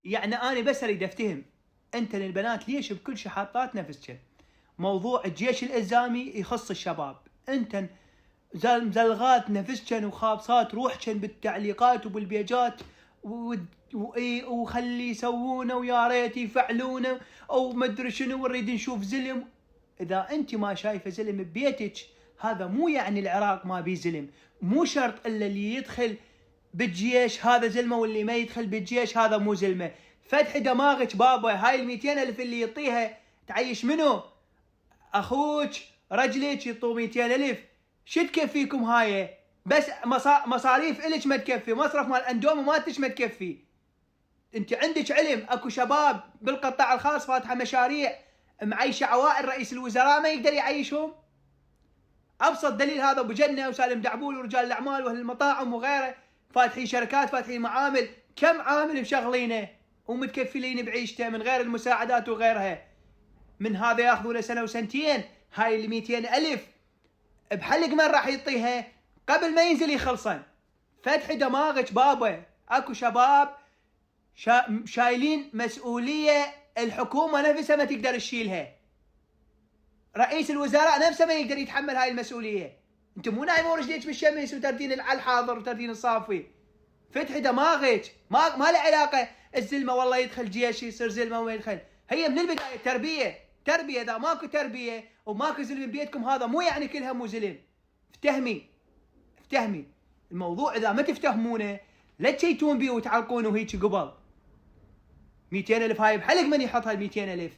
يعني أنا بس أريد أفتهم، أنت للبنات ليش بكل شي حاطات نفسجن؟ موضوع الجيش الإلزامي يخص الشباب، أنت مزلغات نفسجن وخابصات روحجن بالتعليقات وبالبيجات وخلي يسوونه ويا ريت يفعلونه او ما ادري شنو ونريد نشوف زلم. اذا انت ما شايفه زلم ببيتك هذا مو يعني العراق ما بيه زلم، مو شرط الا اللي يدخل بالجيش هذا زلمه واللي ما يدخل بالجيش هذا مو زلمه. فتحي دماغك بابا، هاي ال200,000 اللي يعطيها تعيش منو؟ اخوك رجلك يطو 200,000 شو تكفيكم هاي؟ بس مصاريف الك ما تكفي، مصرف مال اندومي مالتش ما تكفي. انت عندك علم اكو شباب بالقطاع الخاص فاتحه مشاريع معيشه عوائل رئيس الوزراء ما يقدر يعيشهم؟ ابسط دليل هذا ابو جنه وسالم دعبول ورجال الاعمال واهل المطاعم وغيره فاتحين شركات فاتحين معامل، كم عامل مشغلينه ومتكفلين بعيشته من غير المساعدات وغيرها. من هذا ياخذوا له سنه وسنتين، هاي ال200,000 بحلق من راح يعطيها قبل ما ينزل يخلصن. فتحي دماغك بابا، اكو شباب شايلين مسؤوليه الحكومه نفسها ما تقدر تشيلها، رئيس الوزراء نفسه ما يقدر يتحمل هاي المسؤوليه. انت مو نايمه ورجليك بالشمس وتردين على الحاضر وتردين الصافي. فتحي دماغك، ما له علاقه الزلمه والله يدخل جيش يصير زلمه وما يدخل، هي من البدايه تربيه. اذا ماكو تربيه وماكو زلم ببيتكم هذا مو يعني كلها مو زلم. افتهمي الموضوع، اذا ما تفتهمونه لا تشيتون بيه وتعلقونه وهيك قبل. 200,000 هاي بحلق من يحط هاي 200,000.